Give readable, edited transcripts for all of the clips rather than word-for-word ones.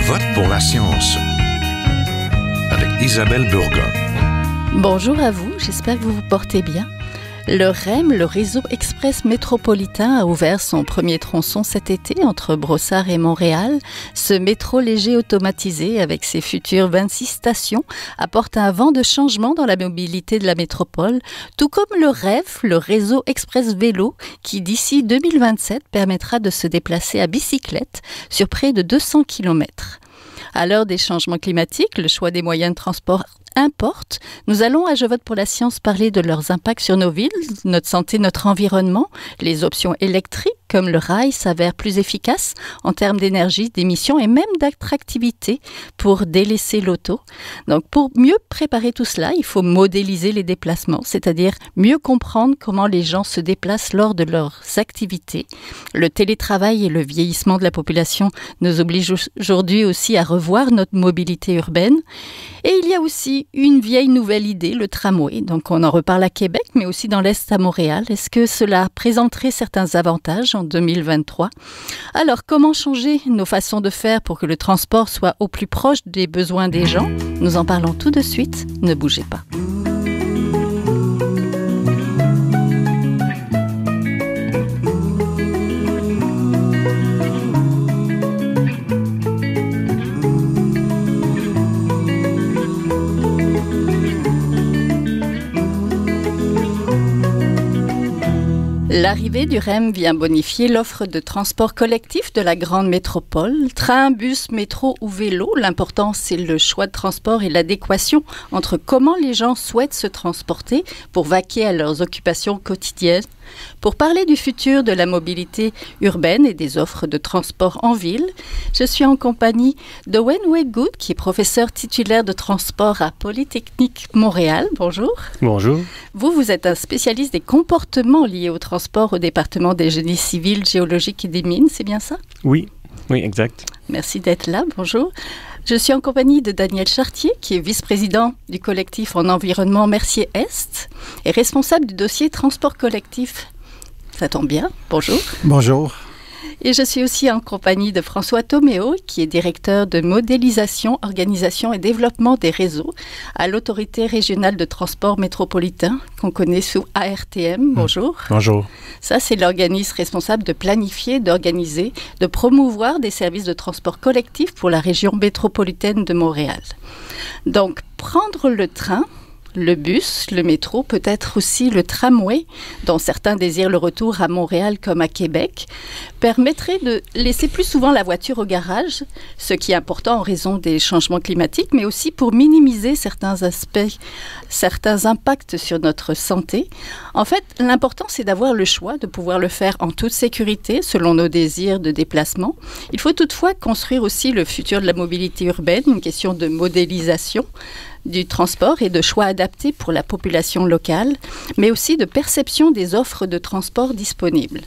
vote pour la science avec Isabelle Burgon. Bonjour à vous, j'espère que vous vous portez bien. Le REM, le Réseau Express Métropolitain, a ouvert son premier tronçon cet été entre Brossard et Montréal. Ce métro léger automatisé, avec ses futures 26 stations, apporte un vent de changement dans la mobilité de la métropole, tout comme le REV, le Réseau Express Vélo, qui d'ici 2027 permettra de se déplacer à bicyclette sur près de 200 km. À l'heure des changements climatiques, le choix des moyens de transport importe. Nous allons à Je vote pour la science parler de leurs impacts sur nos villes, notre santé, notre environnement. Les options électriques comme le rail s'avèrent plus efficaces en termes d'énergie, d'émissions et même d'attractivité pour délaisser l'auto. Donc pour mieux préparer tout cela, il faut modéliser les déplacements, c'est-à-dire mieux comprendre comment les gens se déplacent lors de leurs activités. Le télétravail et le vieillissement de la population nous obligent aujourd'hui aussi à revoir notre mobilité urbaine. Et il y a aussi une vieille nouvelle idée, le tramway. Donc on en reparle à Québec, mais aussi dans l'Est à Montréal. Est-ce que cela présenterait certains avantages en 2023? Alors, comment changer nos façons de faire pour que le transport soit au plus proche des besoins des gens? Nous en parlons tout de suite. Ne bougez pas. L'arrivée du REM vient bonifier l'offre de transport collectif de la grande métropole. Train, bus, métro ou vélo, l'important c'est le choix de transport et l'adéquation entre comment les gens souhaitent se transporter pour vaquer à leurs occupations quotidiennes. Pour parler du futur de la mobilité urbaine et des offres de transport en ville, je suis en compagnie de Wenway Good, qui est professeur titulaire de transport à Polytechnique Montréal. Bonjour. Bonjour. Vous êtes un spécialiste des comportements liés au transport au département des génies civils, géologiques et des mines, c'est bien ça? Oui, exact. Merci d'être là, bonjour. Je suis en compagnie de Daniel Chartier, qui est vice-président du collectif en environnement Mercier-Est et responsable du dossier transport collectif. Ça tombe bien, bonjour. Bonjour. Et je suis aussi en compagnie de François Toméo, qui est directeur de modélisation, organisation et développement des réseaux à l'Autorité régionale de transport métropolitain, qu'on connaît sous ARTM. Bonjour. Bonjour. Ça, c'est l'organisme responsable de planifier, d'organiser, de promouvoir des services de transport collectif pour la région métropolitaine de Montréal. Donc, prendre le train, le bus, le métro, peut-être aussi le tramway, dont certains désirent le retour à Montréal comme à Québec, permettrait de laisser plus souvent la voiture au garage, ce qui est important en raison des changements climatiques, mais aussi pour minimiser certains aspects, certains impacts sur notre santé. En fait, l'important, c'est d'avoir le choix, de pouvoir le faire en toute sécurité, selon nos désirs de déplacement. Il faut toutefois construire aussi le futur de la mobilité urbaine, une question de modélisation du transport et de choix adaptés pour la population locale, mais aussi de perception des offres de transport disponibles.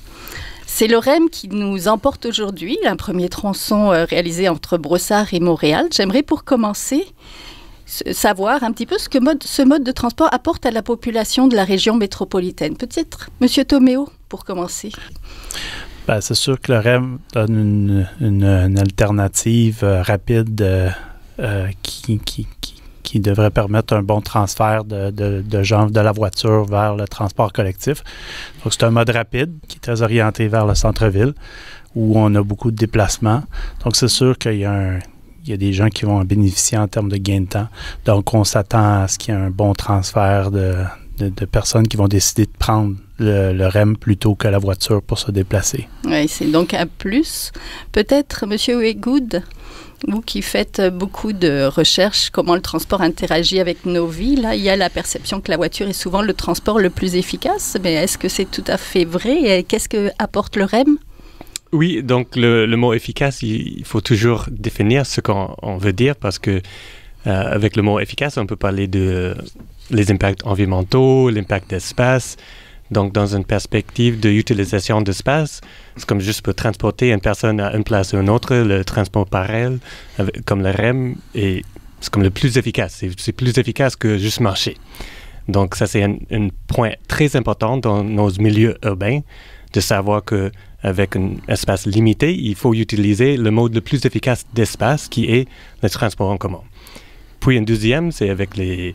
C'est le REM qui nous emporte aujourd'hui, un premier tronçon réalisé entre Brossard et Montréal. J'aimerais pour commencer savoir un petit peu ce que ce mode de transport apporte à la population de la région métropolitaine. Peut-être, M. Toméo, pour commencer. Ben, c'est sûr que le REM donne une alternative rapide qui devrait permettre un bon transfert de gens de la voiture vers le transport collectif. Donc, c'est un mode rapide qui est très orienté vers le centre-ville où on a beaucoup de déplacements. Donc, c'est sûr qu'il y a des gens qui vont en bénéficier en termes de gain de temps. Donc, on s'attend à ce qu'il y ait un bon transfert de personnes qui vont décider de prendre le REM plutôt que la voiture pour se déplacer. Oui, c'est donc un plus. Peut-être, M. Wegood, vous qui faites beaucoup de recherches, comment le transport interagit avec nos vies, là, il y a la perception que la voiture est souvent le transport le plus efficace, mais est-ce que c'est tout à fait vrai? Et qu'est-ce que apporte le REM? Oui, donc le mot efficace, il faut toujours définir ce qu'on veut dire parce que avec le mot efficace, on peut parler de les impacts environnementaux, l'impact d'espace. Donc, dans une perspective d'utilisation d'espace, c'est comme juste pour transporter une personne à une place ou une autre, le transport par elle, comme le REM, c'est comme le plus efficace. C'est plus efficace que juste marcher. Donc, ça, c'est un point très important dans nos milieux urbains, de savoir que avec un espace limité, il faut utiliser le mode le plus efficace d'espace qui est le transport en commun. Puis un deuxième, c'est avec les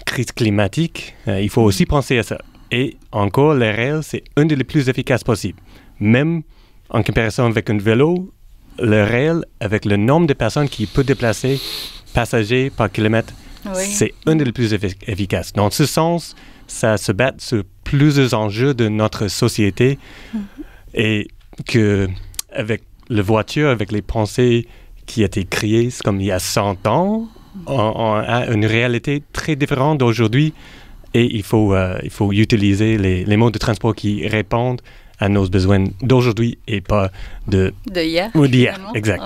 crises climatiques, il faut aussi penser à ça. Et encore, les rails, c'est un des plus efficaces possibles. Même en comparaison avec un vélo, le rail, avec le nombre de personnes qui peut déplacer passagers par kilomètre, c'est un des plus efficaces. Dans ce sens, ça se bat sur plusieurs enjeux de notre société et que avec la voiture, avec les pensées qui étaient créées comme il y a 100 ans, on a une réalité très différente d'aujourd'hui et il faut utiliser les modes de transport qui répondent à nos besoins d'aujourd'hui et pas d'hier. Ou d'hier, exact.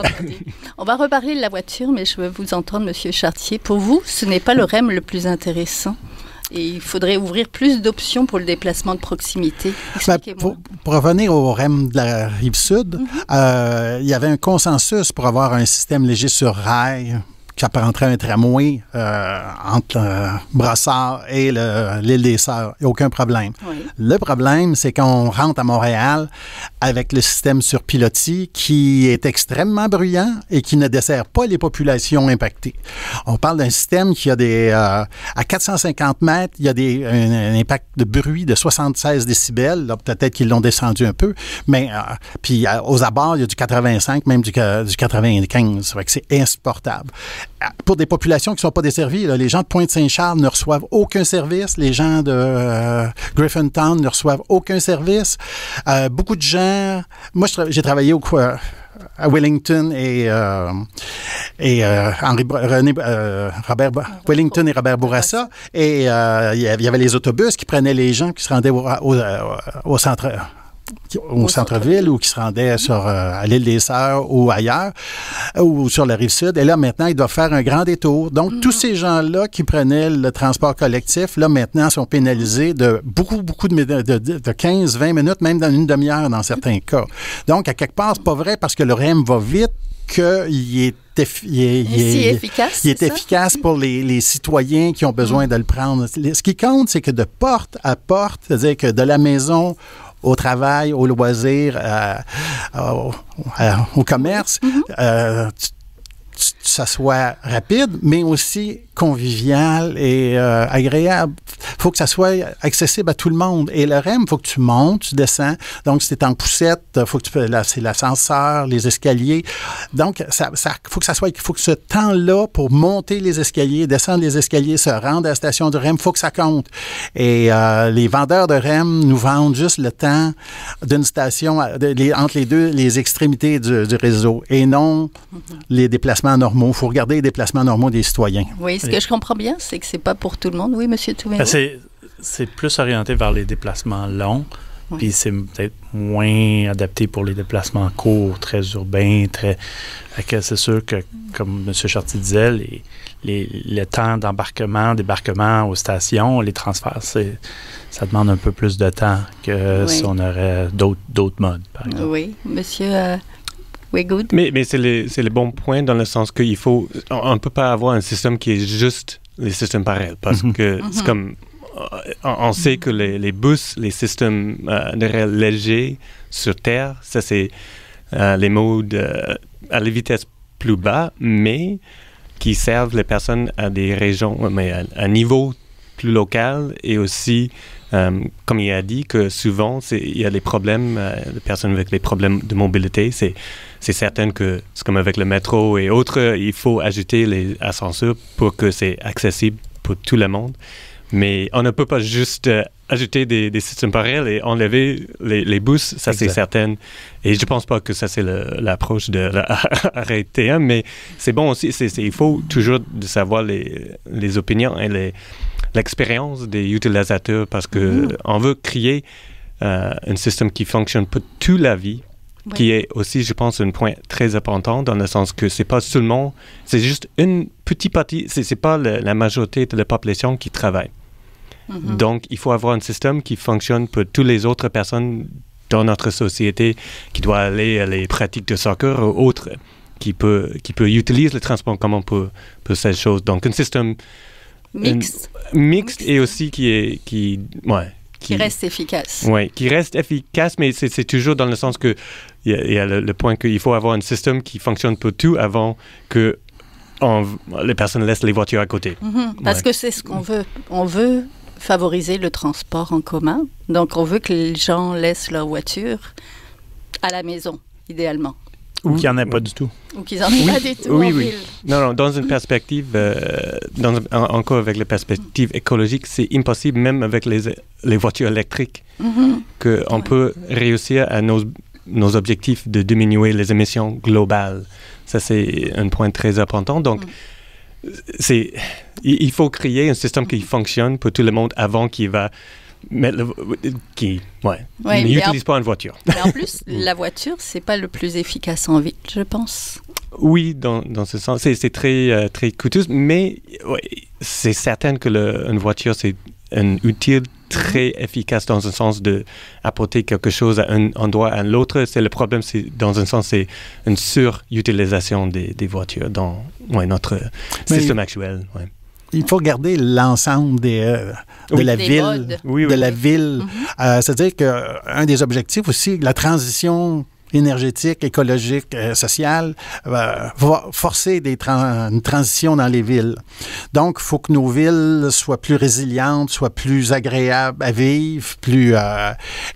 On va reparler de la voiture, mais je veux vous entendre, Monsieur Chartier. Pour vous, ce n'est pas le REM le plus intéressant. Et il faudrait ouvrir plus d'options pour le déplacement de proximité. Pour revenir au REM de la Rive-Sud, il y avait un consensus pour avoir un système léger sur rail qui apparenterait un tramway entre Brossard et l'île des Sœurs. Il n'y a aucun problème. Oui. Le problème, c'est qu'on rentre à Montréal avec le système sur pilotis qui est extrêmement bruyant et qui ne dessert pas les populations impactées. On parle d'un système qui a à 450 mètres, il y a un impact de bruit de 76 décibels. Là, peut-être qu'ils l'ont descendu un peu, mais puis aux abords, il y a du 85, même du 95. Ça fait que c'est insupportable. Pour des populations qui ne sont pas desservies, là, les gens de Pointe-Saint-Charles ne reçoivent aucun service. Les gens de Griffintown ne reçoivent aucun service. Beaucoup de gens... Moi, j'ai travaillé à Wellington et Wellington et Robert Bourassa. Et il y avait les autobus qui prenaient les gens qui se rendaient au centre-ville ou qui se rendaient à l'île des Sœurs ou ailleurs, ou sur la Rive-Sud. Et là, maintenant, ils doivent faire un grand détour. Donc, tous ces gens-là qui prenaient le transport collectif, là, maintenant, sont pénalisés de beaucoup de 15-20 minutes, même dans une demi-heure dans certains cas. Donc, à quelque part, c'est pas vrai parce que le REM va vite qu'il est efficace pour les citoyens qui ont besoin de le prendre. Ce qui compte, c'est que de porte à porte, c'est-à-dire que de la maison au travail, au loisir, au commerce, ça soit rapide, mais aussi convivial et agréable. Il faut que ça soit accessible à tout le monde. Et le REM, il faut que tu montes, tu descends. Donc, si tu es en poussette, c'est l'ascenseur, les escaliers. Donc, faut que ce temps-là pour monter les escaliers, descendre les escaliers, se rendre à la station de REM, il faut que ça compte. Et les vendeurs de REM nous vendent juste le temps d'une station entre les extrémités du réseau et non les déplacements normaux. Il faut regarder les déplacements normaux des citoyens. Oui, ce que je comprends bien, c'est que c'est pas pour tout le monde. Oui, M. Touméo? C'est plus orienté vers les déplacements longs, puis c'est peut-être moins adapté pour les déplacements courts, très urbains, c'est sûr que, comme M. Chartier disait, le temps d'embarquement, débarquement aux stations, les transferts, ça demande un peu plus de temps que si on aurait d'autres modes, par exemple. Oui, M. Good. Mais c'est le bon point dans le sens qu'il faut... On ne peut pas avoir un système qui est juste les systèmes pareils parce que c'est comme... On sait que les bus, les systèmes de rail légers sur Terre, ça c'est les modes à la vitesse plus bas, mais qui servent les personnes à des régions, mais à un niveau plus local et aussi... comme il a dit, que souvent, il y a des problèmes, les personnes avec les problèmes de mobilité, c'est certain que c'est comme avec le métro et autres, il faut ajouter les ascenseurs pour que c'est accessible pour tout le monde. Mais on ne peut pas juste ajouter des systèmes pareils et enlever les bus, ça c'est certain. Et je ne pense pas que ça c'est l'approche de arrêter, hein, mais c'est bon aussi, il faut toujours de savoir les opinions et l'expérience des utilisateurs parce que on veut créer un système qui fonctionne pour toute la vie, qui est aussi, je pense, un point très important dans le sens que c'est pas seulement, c'est juste une petite partie, c'est pas la majorité de la population qui travaille. Donc, il faut avoir un système qui fonctionne pour toutes les autres personnes dans notre société qui doit aller à les pratiques de soccer ou autres, qui peut utiliser le transport en commun pour ces choses. Donc, un système mixte et aussi qui Qui reste efficace. Oui, qui reste efficace, mais c'est toujours dans le sens que il y a le point qu'il faut avoir un système qui fonctionne pour tout avant que les personnes laissent les voitures à côté. Parce que c'est ce qu'on veut. On veut favoriser le transport en commun. Donc, on veut que les gens laissent leur voiture à la maison, idéalement. Ou qu'il n'y en ait pas du tout. Ou qu'ils n'en aient pas du tout en ville. Non, dans une perspective, encore avec la perspective écologique, c'est impossible, même avec les voitures électriques, qu'on peut réussir à nos objectifs de diminuer les émissions globales. Ça, c'est un point très important. Donc, il faut créer un système qui fonctionne pour tout le monde avant qu'il va n'utilise pas une voiture. Mais en plus, la voiture, c'est pas le plus efficace en ville, je pense. Oui, dans ce sens, c'est très, très coûteux, mais c'est certain que une voiture, c'est un outil très efficace dans un sens d'apporter quelque chose à un endroit à l'autre. Le problème, c'est dans un sens, c'est une surutilisation des voitures dans notre système actuel. Ouais. Il faut garder l'ensemble de la ville. La ville. C'est-à-dire qu'un des objectifs aussi, la transition énergétique, écologique, sociale, va forcer une transition dans les villes. Donc, il faut que nos villes soient plus résilientes, soient plus agréables à vivre,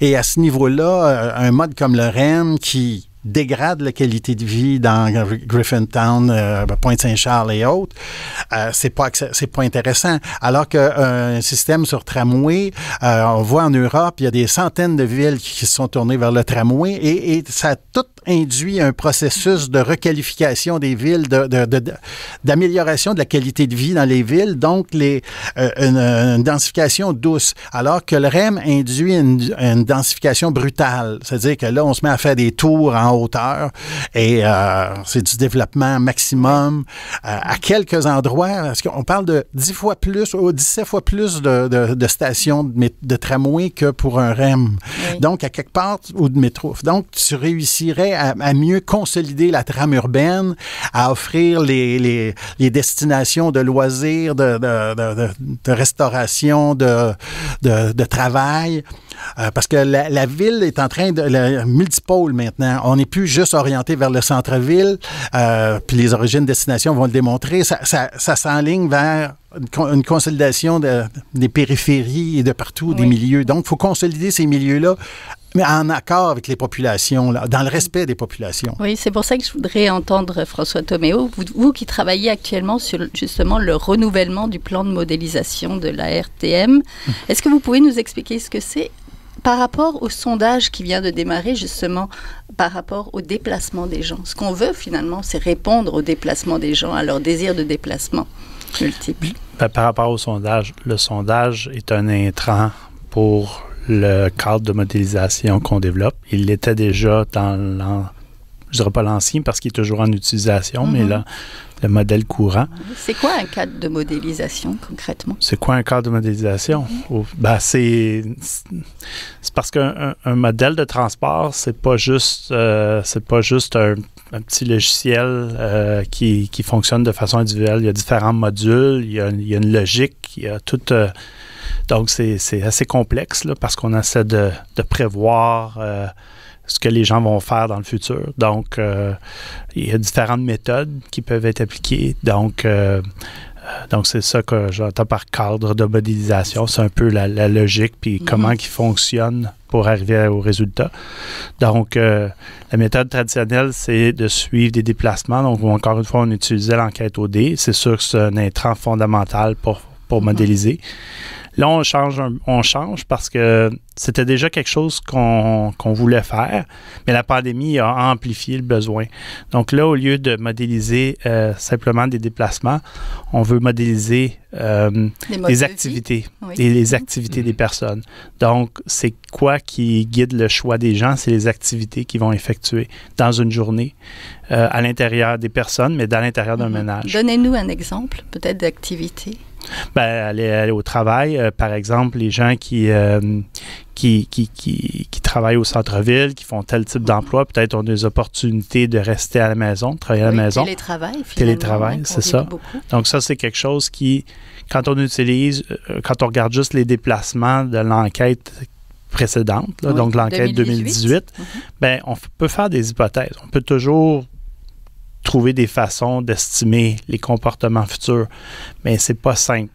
et à ce niveau-là, un mode comme le REM qui dégrade la qualité de vie dans Griffintown, Pointe-Saint-Charles et autres, c'est pas intéressant. Alors qu'un système sur tramway, on voit en Europe, il y a des centaines de villes qui se sont tournées vers le tramway et ça a tout induit un processus de requalification des villes, d'amélioration de la qualité de vie dans les villes, donc une densification douce. Alors que le REM induit une densification brutale. C'est-à-dire que là, on se met à faire des tours en hauteur et c'est du développement maximum à quelques endroits, parce qu'on parle de 10 fois plus ou 17 fois plus de stations de tramway que pour un REM. Oui. Donc, à quelque part, ou de métro. Donc, tu réussirais à mieux consolider la trame urbaine, à offrir les destinations de loisirs, de restauration, de travail. Parce que la ville est en train de multipôle maintenant. On n'est plus juste orienté vers le centre-ville, puis les origines destination vont le démontrer. Ça s'enligne vers une consolidation des périphéries et de partout, des milieux. Donc, il faut consolider ces milieux-là, mais en accord avec les populations, là, dans le respect des populations. Oui, c'est pour ça que je voudrais entendre François Toméo, vous qui travaillez actuellement sur justement le renouvellement du plan de modélisation de la RTM. Est-ce que vous pouvez nous expliquer ce que c'est par rapport au sondage qui vient de démarrer, justement, par rapport au déplacement des gens? Ce qu'on veut, finalement, c'est répondre au déplacement des gens, à leur désir de déplacement multiple. Par rapport au sondage, le sondage est un intrant pour le cadre de modélisation qu'on développe. Il l'était déjà dans je dirais pas l'ancien parce qu'il est toujours en utilisation, mais là, le modèle courant. C'est quoi un cadre de modélisation, concrètement? C'est quoi un cadre de modélisation? C'est parce qu'un modèle de transport, c'est pas juste un petit logiciel qui fonctionne de façon individuelle. Il y a différents modules, il y a une logique, il y a tout... donc, c'est assez complexe là, parce qu'on essaie de prévoir ce que les gens vont faire dans le futur. Donc, il y a différentes méthodes qui peuvent être appliquées. Donc, c'est ça que j'entends par cadre de modélisation. C'est un peu la logique, puis comment il fonctionne pour arriver au résultat. Donc, la méthode traditionnelle, c'est de suivre des déplacements. Donc, encore une fois, on utilisait l'enquête OD. C'est sûr que c'est un intrant fondamental pour modéliser. Là, on change parce que c'était déjà quelque chose qu'on voulait faire, mais la pandémie a amplifié le besoin. Donc là, au lieu de modéliser simplement des déplacements, on veut modéliser des activités et les activités des personnes. Donc, c'est quoi qui guide le choix des gens? C'est les activités qu'ils vont effectuer dans une journée à l'intérieur des personnes, mais dans l'intérieur d'un ménage. Donnez-nous un exemple, peut-être, d'activité. Aller au travail, par exemple, les gens qui qui travaillent au centre-ville, qui font tel type d'emploi, peut-être ont des opportunités de rester à la maison, de travailler à la maison. Télétravail, c'est ça. Donc ça, c'est quelque chose qui, quand on utilise, quand on regarde juste les déplacements de l'enquête précédente, là, donc l'enquête 2018, ben, on peut faire des hypothèses. On peut toujours trouver des façons d'estimer les comportements futurs, mais c'est pas simple.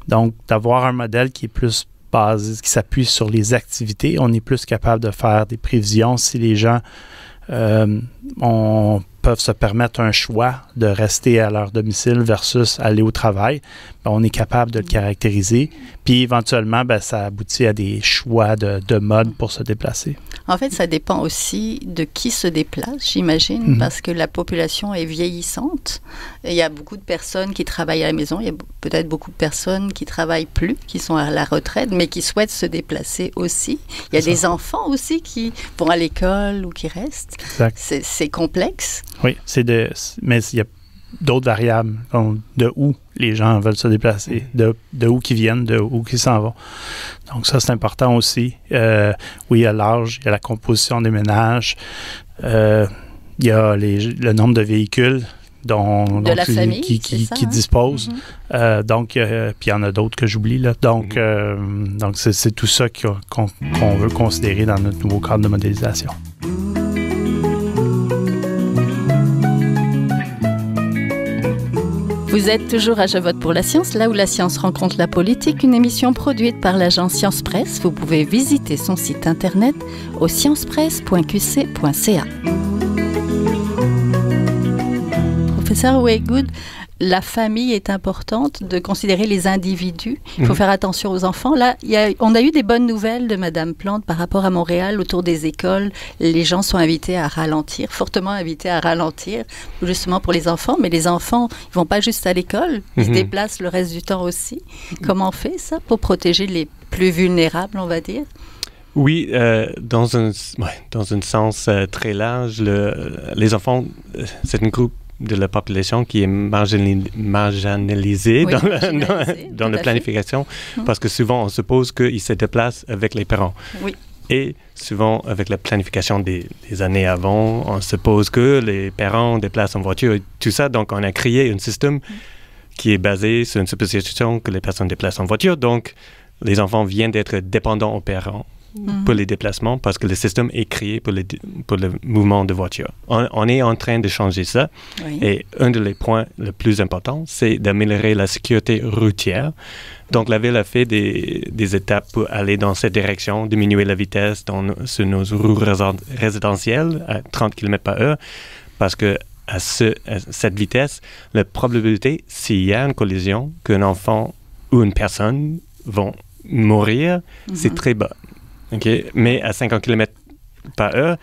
Donc, d'avoir un modèle qui est plus basé, qui s'appuie sur les activités, on est plus capable de faire des prévisions si les gens peuvent se permettre un choix de rester à leur domicile versus aller au travail. Ben, on est capable de le caractériser. Puis éventuellement, ben, ça aboutit à des choix de mode pour se déplacer. En fait, ça dépend aussi de qui se déplace, j'imagine, parce que la population est vieillissante. Il y a beaucoup de personnes qui travaillent à la maison. Il y a peut-être beaucoup de personnes qui ne travaillent plus, qui sont à la retraite, mais qui souhaitent se déplacer aussi. Il y a des enfants aussi qui vont à l'école ou qui restent. Exact. C'est complexe. Oui, mais il y a d'autres variables, de où les gens veulent se déplacer, de où qu'ils viennent, de où qu'ils s'en vont. Donc ça, c'est important aussi. Oui, il y a l'âge, il y a la composition des ménages, il y a le nombre de véhicules qui disposent. Donc, puis il y en a d'autres que j'oublie, là. Donc, c'est tout ça qu'on veut considérer dans notre nouveau cadre de modélisation. Vous êtes toujours à Je vote pour la science, là où la science rencontre la politique, une émission produite par l'agence Science Presse. Vous pouvez visiter son site internet au sciencepresse.qc.ca. Professeur Weigood, la famille est importante, de considérer les individus. Il faut faire attention aux enfants. Là, on a eu des bonnes nouvelles de Mme Plante par rapport à Montréal, autour des écoles. Les gens sont invités à ralentir, fortement invités à ralentir, justement pour les enfants. Mais les enfants, ils ne vont pas juste à l'école, ils se déplacent le reste du temps aussi. Comment on fait ça pour protéger les plus vulnérables, on va dire? Oui, dans un sens très large, les enfants, c'est un groupe de la population qui est marginalisée dans la planification, parce que souvent on suppose qu'ils se déplacent avec les parents. Oui. Et souvent, avec la planification des années avant, on suppose que les parents déplacent en voiture et tout ça. Donc, on a créé un système qui est basé sur une supposition que les personnes déplacent en voiture. Donc, les enfants viennent d'être dépendants aux parents pour les déplacements, parce que le système est créé pour le mouvement de voiture. On est en train de changer ça. Oui. Et un des points les plus importants, c'est d'améliorer la sécurité routière. Donc, la Ville a fait des étapes pour aller dans cette direction, diminuer la vitesse sur nos routes résidentielles à 30 km/h, parce que à cette vitesse, la probabilité, s'il y a une collision, qu'un enfant ou une personne vont mourir, c'est très bas. Okay? Mais à 50 km/h,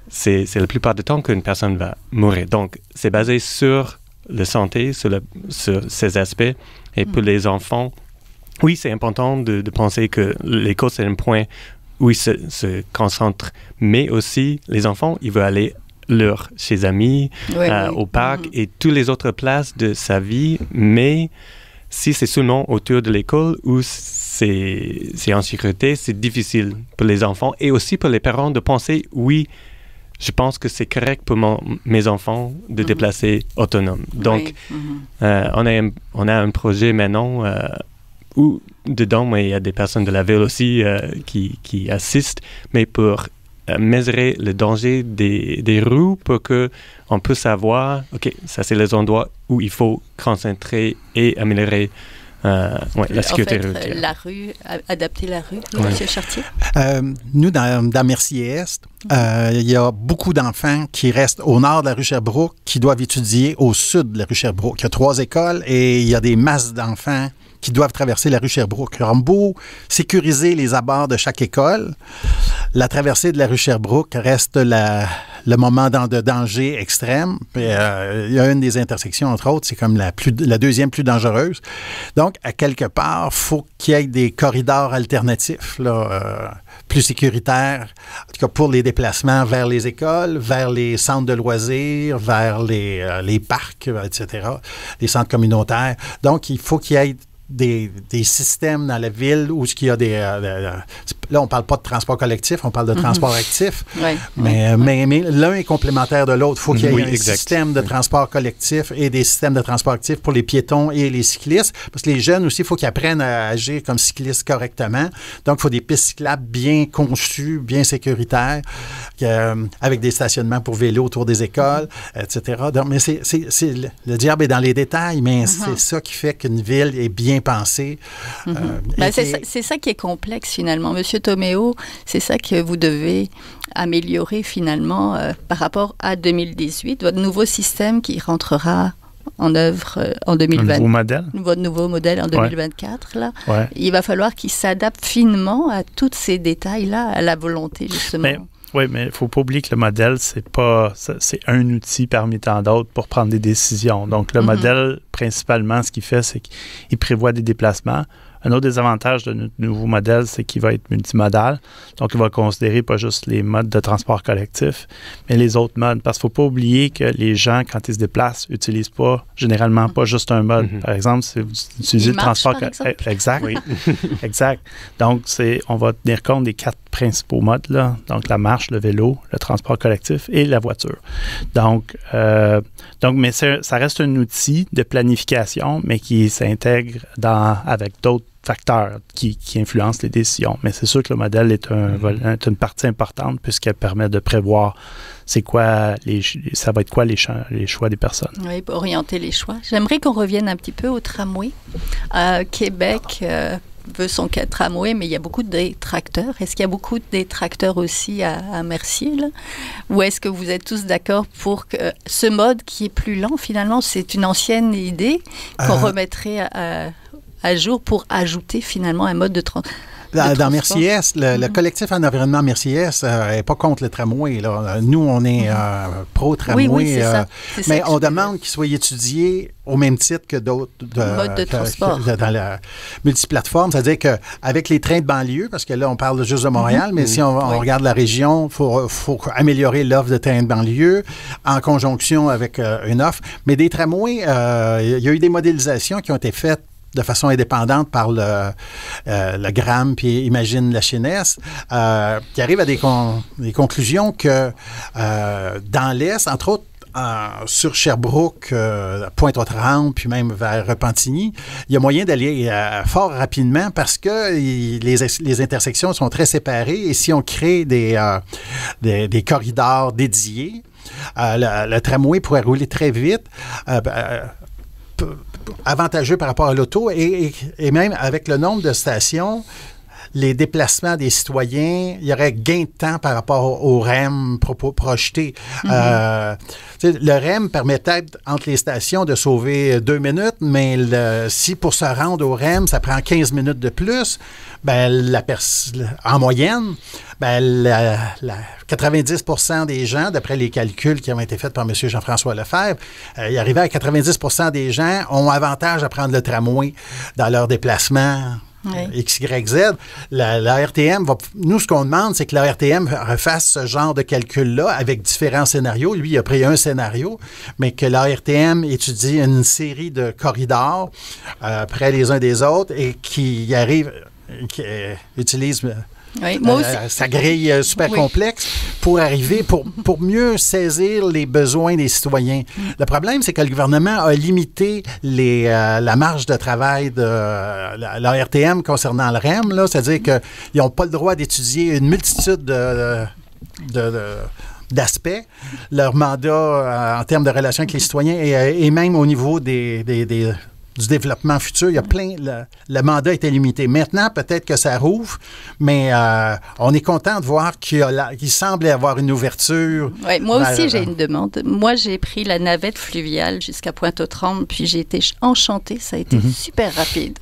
c'est la plupart du temps qu'une personne va mourir. Donc, c'est basé sur la santé, sur ces aspects. Et pour les enfants, oui, c'est important de penser que l'école, c'est un point où ils se concentrent. Mais aussi, les enfants, ils veulent aller chez les amis, au parc et toutes les autres places de sa vie. Mais si c'est seulement autour de l'école ou c'est en sécurité, c'est difficile pour les enfants et aussi pour les parents de penser, oui, je pense que c'est correct pour mes enfants de déplacer autonome. Donc, on a un projet maintenant où dedans, il y a des personnes de la Ville aussi qui assistent, mais pour mesurer le danger des rues pour qu'on puisse savoir, OK, ça c'est les endroits où il faut concentrer et améliorer la sécurité routière. La rue, adapter la rue, M. Chartier? Nous, dans Mercier-Est, il y a beaucoup d'enfants qui restent au nord de la rue Sherbrooke qui doivent étudier au sud de la rue Sherbrooke. Il y a 3 écoles et il y a des masses d'enfants qui doivent traverser la rue Sherbrooke. On a beau sécuriser les abords de chaque école, la traversée de la rue Sherbrooke reste le moment de danger extrême. Il y a une des intersections, entre autres, c'est comme la deuxième plus dangereuse. Donc, à quelque part, il faut qu'il y ait des corridors alternatifs, plus sécuritaires, en tout cas pour les déplacements vers les écoles, vers les centres de loisirs, vers les parcs, etc., les centres communautaires. Donc, il faut qu'il y ait des systèmes dans la ville où il y a des... là, on ne parle pas de transport collectif, on parle de transport actif. Ouais. Mais l'un est complémentaire de l'autre. Il faut qu'il y ait un exact. système de transport collectif et des systèmes de transport actif pour les piétons et les cyclistes. Parce que les jeunes aussi, il faut qu'ils apprennent à agir comme cyclistes correctement. Donc, il faut des pistes cyclables bien conçues, bien sécuritaires, avec des stationnements pour vélos autour des écoles, etc. Donc, mais le diable est dans les détails, mais c'est ça qui fait qu'une ville est bien pensée. C'est ça qui est complexe, finalement. Monsieur Toméo, c'est ça que vous devez améliorer, finalement, par rapport à 2018, votre nouveau système qui rentrera en œuvre en 2020. Votre nouveau modèle en 2024, là. Ouais. Il va falloir qu'il s'adapte finement à tous ces détails-là, à la volonté, justement. Oui, mais il ne faut pas oublier que le modèle, c'est un outil parmi tant d'autres pour prendre des décisions. Donc, le modèle, principalement, ce qu'il fait, c'est qu'il prévoit des déplacements. Un autre des avantages de notre nouveau modèle, c'est qu'il va être multimodal. Donc, il va considérer pas juste les modes de transport collectif, mais les autres modes. Parce qu'il ne faut pas oublier que les gens, quand ils se déplacent, n'utilisent pas, généralement, pas juste un mode. Par exemple, si vous utilisez le transport collectif. Exact. Oui. Exact. Donc, on va tenir compte des 4 principaux modes, là. Donc, la marche, le vélo, le transport collectif et la voiture. Donc mais ça reste un outil de planification, mais qui s'intègre avec d'autres facteurs qui influencent les décisions. Mais c'est sûr que le modèle est une partie importante puisqu'elle permet de prévoir ça va être quoi les choix des personnes. Oui, pour orienter les choix. J'aimerais qu'on revienne un petit peu au tramway. Québec veut son tramway, mais il y a beaucoup de détracteurs. Est-ce qu'il y a beaucoup de détracteurs aussi à Mercier, là? Ou est-ce que vous êtes tous d'accord pour que ce mode qui est plus lent, finalement, c'est une ancienne idée qu'on remettrait à jour pour ajouter finalement un mode de transport? Dans Mercier-Est, le collectif en environnement Mercier-Est n'est pas contre le tramway. Là. Nous, on est pro-tramway. Oui, c'est ça. Mais on demande qu'il soit étudié au même titre que d'autres modes de transport. Dans la multiplateforme. C'est-à-dire qu'avec les trains de banlieue, parce que là, on parle juste de Montréal, mais si on regarde la région, il faut améliorer l'offre de trains de banlieue en conjonction avec une offre. Mais des tramways, il y a eu des modélisations qui ont été faites de façon indépendante par le GRAM puis Imagine la Chinesse, qui arrive à des conclusions que dans l'Est, entre autres, sur Sherbrooke, Pointe-aux-Trembles, puis même vers Repentigny, il y a moyen d'aller fort rapidement parce que les intersections sont très séparées et si on crée des corridors dédiés, le tramway pourrait rouler très vite, avantageux par rapport à l'auto et même avec le nombre de stations, les déplacements des citoyens, il y aurait gain de temps par rapport au REM projeté. Le REM permet peut-être entre les stations de sauver 2 minutes, mais si pour se rendre au REM, ça prend 15 minutes de plus, en moyenne, 90% des gens, d'après les calculs qui ont été faits par M. Jean-François Lefebvre, il arrivait à 90% des gens ont avantage à prendre le tramway dans leur déplacement. Oui. XYZ, la RTM nous, ce qu'on demande, c'est que la RTM refasse ce genre de calcul-là avec différents scénarios. Lui, il a pris un scénario, mais que la RTM étudie une série de corridors près les uns des autres et qui utilise sa grille super complexe pour arriver, pour mieux saisir les besoins des citoyens. Le problème, c'est que le gouvernement a limité la marge de travail de la RTM concernant le REM, là, c'est-à-dire qu'ils n'ont pas le droit d'étudier une multitude d'aspects. Leur mandat en termes de relations avec les citoyens et même au niveau du développement futur, il y a plein... Le mandat était limité. Maintenant, peut-être que ça rouvre, mais on est content de voir qu'il semble y avoir une ouverture. Oui, moi aussi, j'ai une demande. Moi, j'ai pris la navette fluviale jusqu'à Pointe-aux-Trembles, puis j'ai été enchantée. Ça a été super rapide,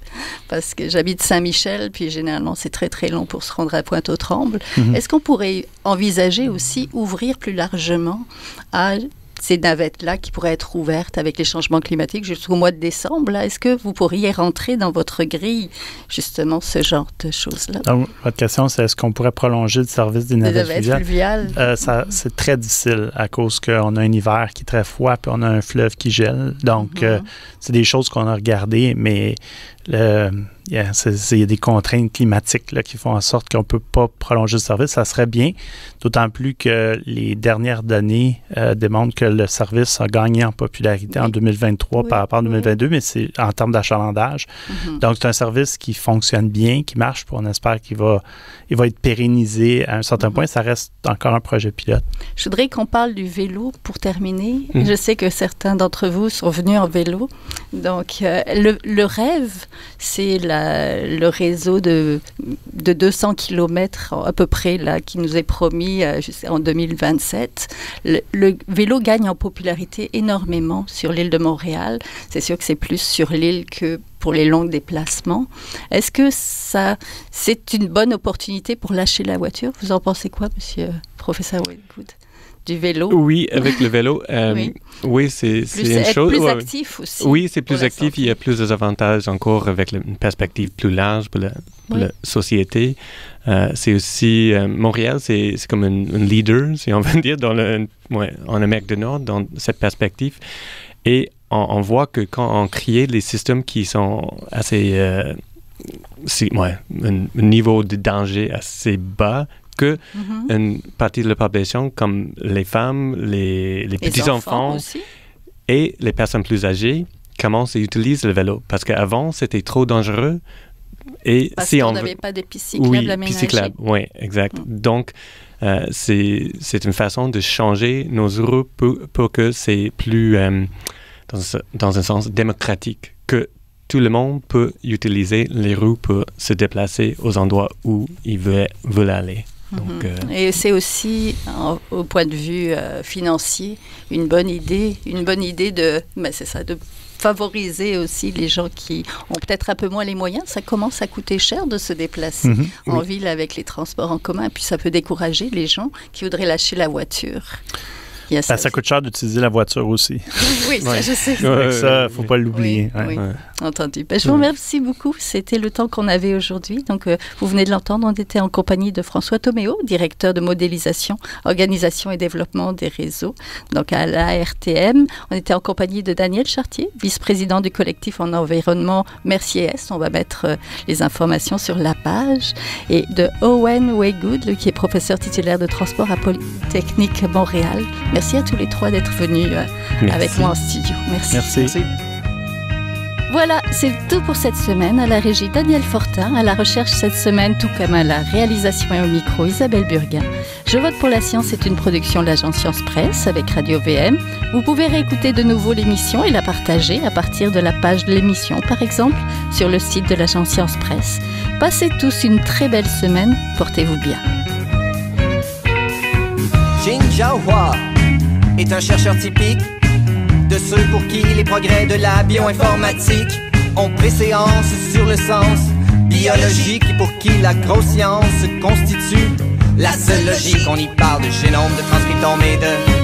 parce que j'habite Saint-Michel, puis généralement, c'est très, très long pour se rendre à Pointe-aux-Trembles. Est-ce qu'on pourrait envisager aussi ouvrir plus largement à ces navettes-là qui pourraient être ouvertes avec les changements climatiques jusqu'au mois de décembre? Là, est-ce que vous pourriez rentrer dans votre grille, justement, ce genre de choses-là? Donc, votre question, c'est est-ce qu'on pourrait prolonger le service des navettes fluviales? C'est très difficile à cause qu'on a un hiver qui est très froid puis on a un fleuve qui gèle. Donc, c'est des choses qu'on a regardées, mais il y a des contraintes climatiques là, qui font en sorte qu'on ne peut pas prolonger le service. Ça serait bien, d'autant plus que les dernières données démontrent que le service a gagné en popularité en 2023 par rapport à 2022, mais c'est en termes d'achalandage. Donc, c'est un service qui fonctionne bien, qui marche, puis on espère qu'il va être pérennisé à un certain point. Ça reste encore un projet pilote. Je voudrais qu'on parle du vélo pour terminer. Je sais que certains d'entre vous sont venus en vélo. Donc, le rêve, c'est le réseau de 200 km à peu près là, qui nous est promis en 2027. Le vélo gagne en popularité énormément sur l'île de Montréal. C'est sûr que c'est plus sur l'île que pour les longs déplacements. Est-ce que c'est une bonne opportunité pour lâcher la voiture? Vous en pensez quoi, monsieur professeur Wedgwood? Du vélo? Oui, avec le vélo, oui, c'est une chose. Plus actif aussi. Oui, c'est plus actif. Il y a plus d'avantages encore avec une perspective plus large pour la société. C'est aussi, Montréal, c'est comme un leader, si on veut dire, en Amérique du Nord, dans cette perspective. Et on voit que quand on crée les systèmes qui sont assez, un niveau de danger assez bas, que une partie de la population, comme les femmes, les petits-enfants et les personnes plus âgées, commencent à utiliser le vélo. Parce qu'avant, c'était trop dangereux. Et parce qu'on n'avait pas des pistes cyclables aménagées. Oui, exact. Donc, c'est une façon de changer nos rues pour que c'est plus, dans un sens démocratique, que tout le monde peut utiliser les rues pour se déplacer aux endroits où ils veulent aller. Donc, et c'est aussi, au point de vue financier, une bonne idée de favoriser aussi les gens qui ont peut-être un peu moins les moyens. Ça commence à coûter cher de se déplacer en ville avec les transports en commun, puis ça peut décourager les gens qui voudraient lâcher la voiture. Ça coûte cher d'utiliser la voiture aussi. Oui, ça, je sais. Ça, il ne faut pas l'oublier. Oui, entendu. Je vous remercie beaucoup. C'était le temps qu'on avait aujourd'hui. Donc, vous venez de l'entendre, on était en compagnie de François Thoméo, directeur de modélisation, organisation et développement des réseaux, donc à l'ARTM. On était en compagnie de Daniel Chartier, vice-président du collectif en environnement Mercier-Est. On va mettre les informations sur la page. Et de Owen Wedgwood, qui est professeur titulaire de transport à Polytechnique Montréal. Merci à tous les trois d'être venus avec moi en studio. Merci. Voilà, c'est tout pour cette semaine. À la régie, Daniel Fortin. À la recherche cette semaine, tout comme à la réalisation et au micro, Isabelle Burguin. Je vote pour la science est une production de l'agence Science Presse avec Radio VM. Vous pouvez réécouter de nouveau l'émission et la partager à partir de la page de l'émission, par exemple, sur le site de l'agence Science Presse. Passez tous une très belle semaine. Portez-vous bien. Jin Jiahua est un chercheur typique de ceux pour qui les progrès de la bioinformatique ont préséance sur le sens biologique et pour qui la grosse science constitue la seule logique. On y parle de génome, de transcriptome et de